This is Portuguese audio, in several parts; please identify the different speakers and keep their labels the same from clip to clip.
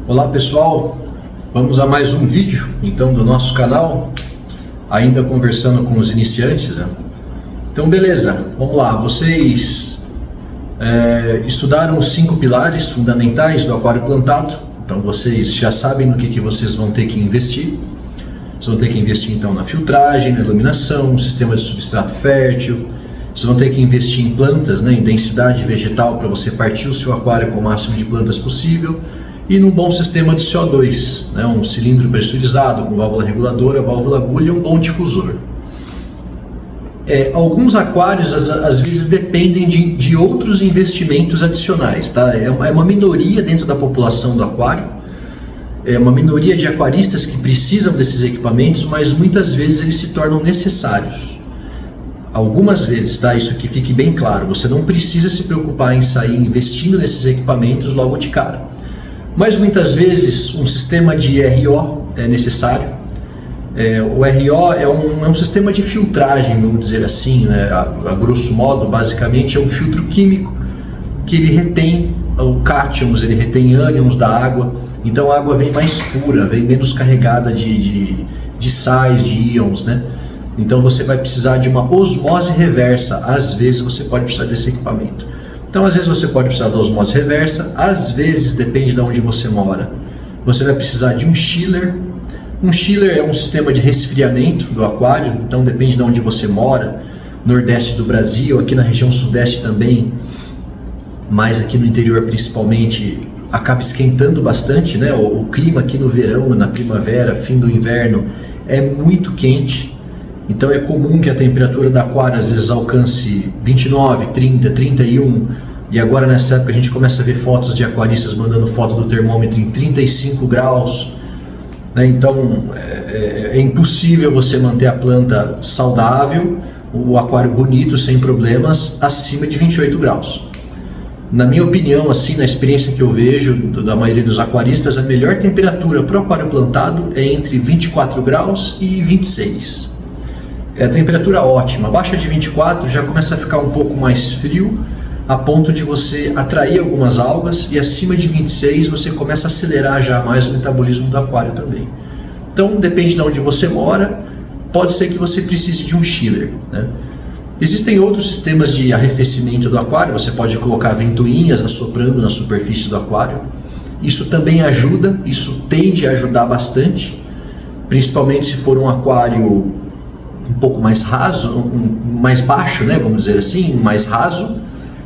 Speaker 1: Olá pessoal, vamos a mais um vídeo então do nosso canal, ainda conversando com os iniciantes, né? Então beleza, vamos lá, vocês estudaram os 5 pilares fundamentais do aquário plantado, então vocês já sabem no que vocês vão ter que investir. Vocês vão ter que investir então na filtragem, na iluminação, no sistema de substrato fértil. Vocês vão ter que investir em plantas, né, em densidade vegetal para você partir o seu aquário com o máximo de plantas possível. E num bom sistema de CO2, né, um cilindro pressurizado com válvula reguladora, válvula agulha e um bom difusor. Alguns aquários às vezes dependem de outros investimentos adicionais, tá? É uma minoria dentro da população do aquário, é uma minoria de aquaristas que precisam desses equipamentos, mas muitas vezes eles se tornam necessários. Algumas vezes, tá? Isso que fique bem claro, você não precisa se preocupar em sair investindo nesses equipamentos logo de cara. Mas muitas vezes um sistema de RO é necessário. O RO é um sistema de filtragem, vamos dizer assim, né? A grosso modo, basicamente é um filtro químico que ele retém o cátions, ele retém ânions da água, então a água vem mais pura, vem menos carregada de sais, de íons, né? Então você vai precisar de uma osmose reversa, às vezes você pode precisar desse equipamento. Então às vezes você pode precisar da osmose reversa, às vezes, depende de onde você mora, você vai precisar de um chiller. Um chiller é um sistema de resfriamento do aquário, então depende de onde você mora, nordeste do Brasil, aqui na região sudeste também, mas aqui no interior principalmente, acaba esquentando bastante, né? O clima aqui no verão, na primavera, fim do inverno, é muito quente. Então é comum que a temperatura do aquário às vezes alcance 29, 30, 31, e agora nessa época a gente começa a ver fotos de aquaristas mandando foto do termômetro em 35 graus, né? Então é impossível você manter a planta saudável, o aquário bonito, sem problemas, acima de 28 graus. Na minha opinião, assim, na experiência que eu vejo da maioria dos aquaristas, a melhor temperatura para o aquário plantado é entre 24 graus e 26. É a temperatura ótima. Abaixo de 24 já começa a ficar um pouco mais frio, a ponto de você atrair algumas algas, e acima de 26 você começa a acelerar já mais o metabolismo do aquário também. Então depende de onde você mora, pode ser que você precise de um chiller, né? Existem outros sistemas de arrefecimento do aquário, você pode colocar ventoinhas assoprando na superfície do aquário. Isso também ajuda, isso tende a ajudar bastante, principalmente se for um aquário um pouco mais raso, mais baixo, né, vamos dizer assim, mais raso,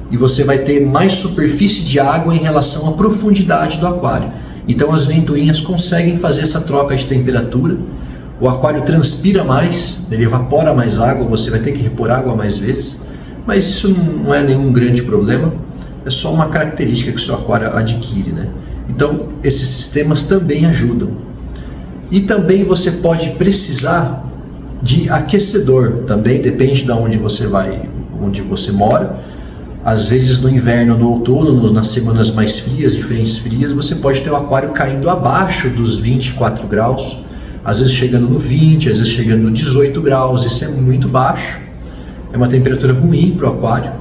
Speaker 1: e você vai ter mais superfície de água em relação à profundidade do aquário. Então as ventoinhas conseguem fazer essa troca de temperatura, o aquário transpira mais, ele evapora mais água, você vai ter que repor água mais vezes, mas isso não é nenhum grande problema, é só uma característica que o seu aquário adquire, né? Então esses sistemas também ajudam. E também você pode precisar de aquecedor, também depende de onde você vai, onde você mora. Às vezes no inverno, no outono, nas semanas mais frias, de frentes frias, você pode ter o aquário caindo abaixo dos 24 graus, às vezes chegando no 20, às vezes chegando no 18 graus, isso é muito baixo, é uma temperatura ruim para o aquário.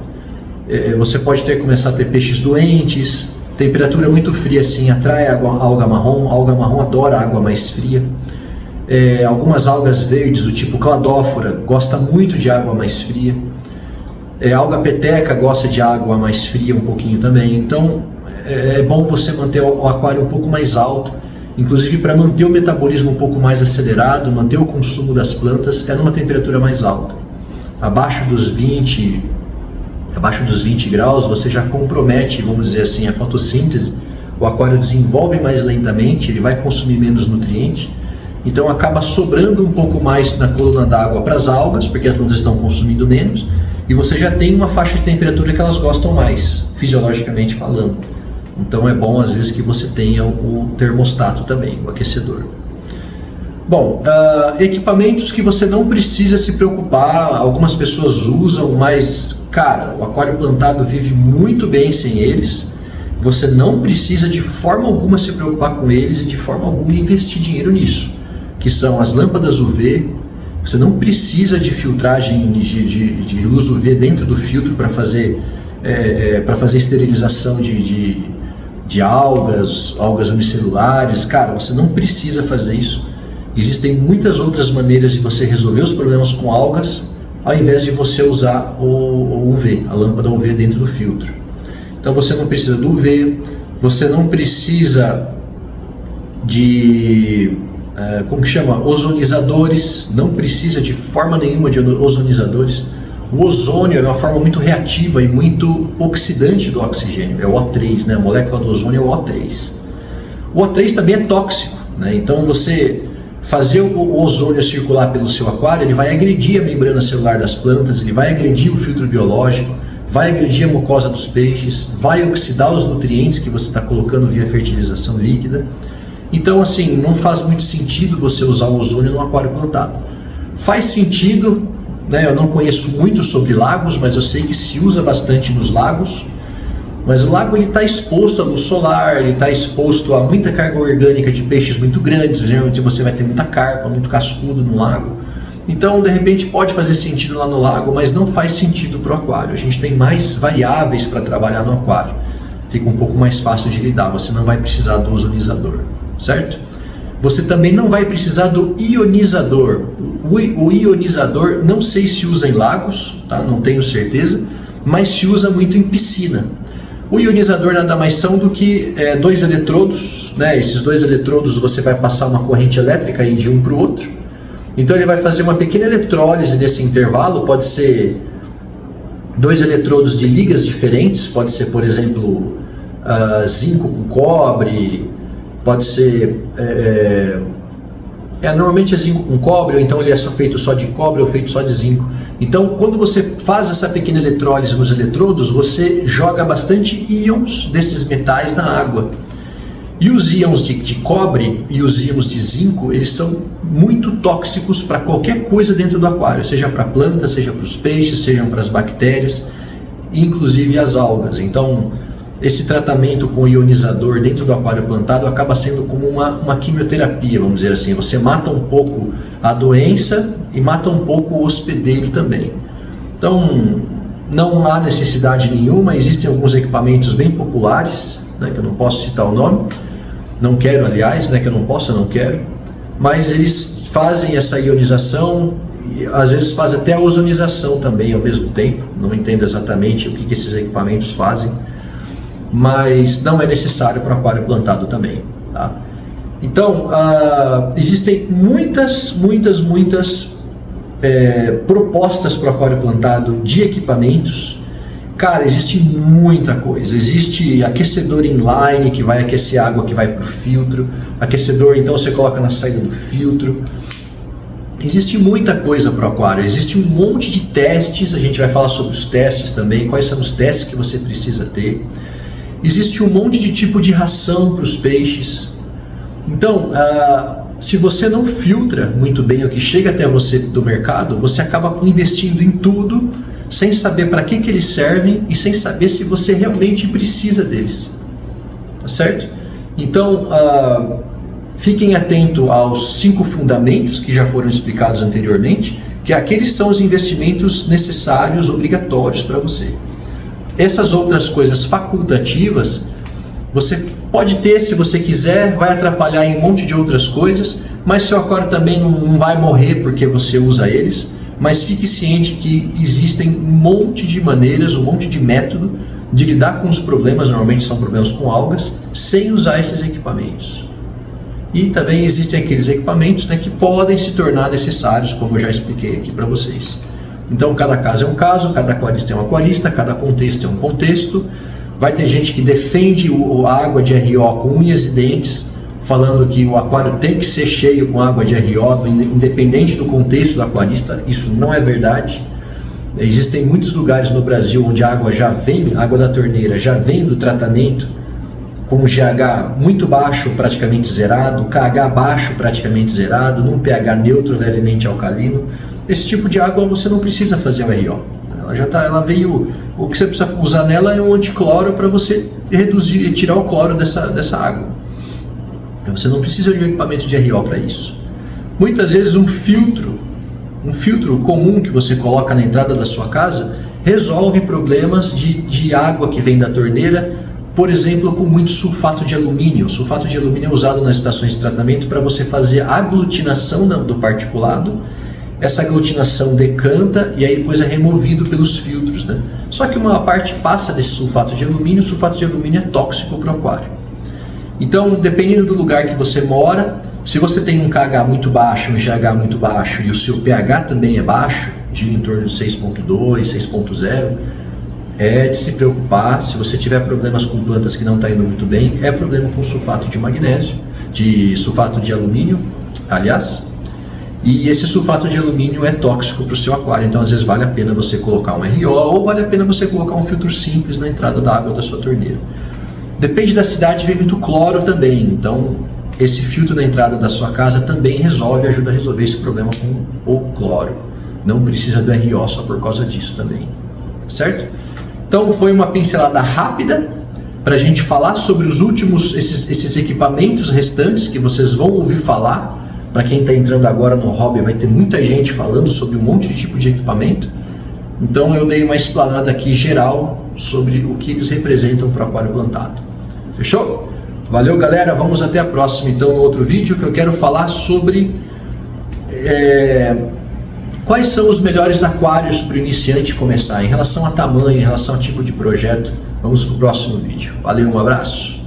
Speaker 1: Você pode começar a ter peixes doentes, temperatura muito fria assim atrai alga marrom adora água mais fria. Algumas algas verdes do tipo cladófora gosta muito de água mais fria. A alga peteca gosta de água mais fria um pouquinho também. Então é bom você manter o aquário um pouco mais alto, inclusive para manter o metabolismo um pouco mais acelerado, manter o consumo das plantas numa temperatura mais alta. Abaixo dos 20 graus você já compromete, vamos dizer assim, a fotossíntese. O aquário desenvolve mais lentamente, ele vai consumir menos nutriente. Então acaba sobrando um pouco mais na coluna d'água para as algas, porque as plantas estão consumindo menos, e você já tem uma faixa de temperatura que elas gostam mais, fisiologicamente falando. Então é bom às vezes que você tenha o termostato também, o aquecedor. Bom, equipamentos que você não precisa se preocupar, algumas pessoas usam, mas cara, o aquário plantado vive muito bem sem eles. Você não precisa de forma alguma se preocupar com eles e de forma alguma investir dinheiro nisso, que são as lâmpadas UV. Você não precisa de filtragem de luz UV dentro do filtro para fazer esterilização de algas unicelulares. Cara, você não precisa fazer isso. Existem muitas outras maneiras de você resolver os problemas com algas, ao invés de você usar o UV, a lâmpada UV dentro do filtro. Então você não precisa do UV, você não precisa de, como que chama? Ozonizadores, não precisa de forma nenhuma de ozonizadores. O ozônio é uma forma muito reativa e muito oxidante do oxigênio, é o O3, né? A molécula do ozônio é o O3. O O3 também é tóxico, né? Então você fazer o ozônio circular pelo seu aquário, ele vai agredir a membrana celular das plantas, ele vai agredir o filtro biológico, vai agredir a mucosa dos peixes, vai oxidar os nutrientes que você está colocando via fertilização líquida. Então, assim, não faz muito sentido você usar o ozônio no aquário plantado. Faz sentido, né? Eu não conheço muito sobre lagos, mas eu sei que se usa bastante nos lagos. Mas o lago está exposto à luz solar, ele está exposto a muita carga orgânica de peixes muito grandes. Geralmente você vai ter muita carpa, muito cascudo no lago. Então, de repente, pode fazer sentido lá no lago, mas não faz sentido para o aquário. A gente tem mais variáveis para trabalhar no aquário. Fica um pouco mais fácil de lidar, você não vai precisar do ozonizador, certo? Você também não vai precisar do ionizador. O ionizador, não sei se usa em lagos, tá? Não tenho certeza, mas se usa muito em piscina. O ionizador nada mais são do que dois eletrodos, né? Esses dois eletrodos você vai passar uma corrente elétrica aí de um para o outro. Então ele vai fazer uma pequena eletrólise nesse intervalo, pode ser dois eletrodos de ligas diferentes, pode ser, por exemplo, zinco com cobre, pode ser... normalmente é zinco com cobre, ou então ele é feito só de cobre ou feito só de zinco. Então, quando você faz essa pequena eletrólise nos eletrodos, você joga bastante íons desses metais na água. E os íons de cobre e os íons de zinco, eles são muito tóxicos para qualquer coisa dentro do aquário, seja para plantas, seja para os peixes, seja para as bactérias, inclusive as algas. Então, esse tratamento com ionizador dentro do aquário plantado acaba sendo como uma quimioterapia, vamos dizer assim. Você mata um pouco a doença e mata um pouco o hospedeiro também. Então, não há necessidade nenhuma. Existem alguns equipamentos bem populares, né, que eu não posso citar o nome, não quero, aliás, né, que eu não posso, eu não quero, mas eles fazem essa ionização e às vezes fazem até a ozonização também ao mesmo tempo. Não entendo exatamente o que esses equipamentos fazem, mas não é necessário para o aquário plantado também, tá? Então, existem muitas propostas para o aquário plantado de equipamentos. Cara, existe muita coisa. Existe aquecedor inline que vai aquecer a água que vai para o filtro. Aquecedor, então, você coloca na saída do filtro. Existe muita coisa para o aquário. Existe um monte de testes. A gente vai falar sobre os testes também. Quais são os testes que você precisa ter. Existe um monte de tipo de ração para os peixes. Então, se você não filtra muito bem o que chega até você do mercado, você acaba investindo em tudo, sem saber para que eles servem e sem saber se você realmente precisa deles. Tá certo? Então, fiquem atentos aos 5 fundamentos que já foram explicados anteriormente, que aqueles são os investimentos necessários, obrigatórios para você. Essas outras coisas facultativas, você pode ter se você quiser, vai atrapalhar em um monte de outras coisas, mas seu aquário também não vai morrer porque você usa eles, mas fique ciente que existem um monte de maneiras, um monte de método de lidar com os problemas, normalmente são problemas com algas, sem usar esses equipamentos. E também existem aqueles equipamentos, né, que podem se tornar necessários, como eu já expliquei aqui para vocês. Então, cada caso é um caso, cada aquarista é um aquarista, cada contexto é um contexto. Vai ter gente que defende a água de RO com unhas e dentes, falando que o aquário tem que ser cheio com água de RO, independente do contexto do aquarista. Isso não é verdade. Existem muitos lugares no Brasil onde a água já vem, a água da torneira já vem do tratamento, com GH muito baixo, praticamente zerado, KH baixo, praticamente zerado, num pH neutro, levemente alcalino. Esse tipo de água você não precisa fazer o RO. Ela veio, o que você precisa usar nela é um anticloro para você reduzir e tirar o cloro dessa água. Você não precisa de um equipamento de RO para isso. Muitas vezes um filtro comum que você coloca na entrada da sua casa resolve problemas de água que vem da torneira por exemplo, com muito sulfato de alumínio. O sulfato de alumínio é usado nas estações de tratamento para você fazer a aglutinação do particulado. Essa aglutinação decanta e aí depois é removido pelos filtros, né? Só que uma parte passa desse sulfato de alumínio, o sulfato de alumínio é tóxico para o aquário. Então, dependendo do lugar que você mora, se você tem um KH muito baixo, um GH muito baixo e o seu pH também é baixo, de em torno de 6.2, 6.0, é de se preocupar. Se você tiver problemas com plantas que não estão indo muito bem, é problema com sulfato de magnésio, de sulfato de alumínio, aliás. E esse sulfato de alumínio é tóxico para o seu aquário, então às vezes vale a pena você colocar um RO ou vale a pena você colocar um filtro simples na entrada da água da sua torneira. Depende da cidade, vem muito cloro também, então esse filtro na entrada da sua casa também ajuda a resolver esse problema com o cloro. Não precisa do RO só por causa disso também, certo? Então foi uma pincelada rápida para a gente falar sobre os últimos, esses equipamentos restantes que vocês vão ouvir falar. Para quem está entrando agora no hobby, vai ter muita gente falando sobre um monte de tipo de equipamento. Então eu dei uma explanada aqui geral sobre o que eles representam para o aquário plantado. Fechou? Valeu, galera, vamos até a próxima então no outro vídeo que eu quero falar sobre quais são os melhores aquários para o iniciante começar, em relação a tamanho, em relação a tipo de projeto. Vamos para o próximo vídeo. Valeu, um abraço!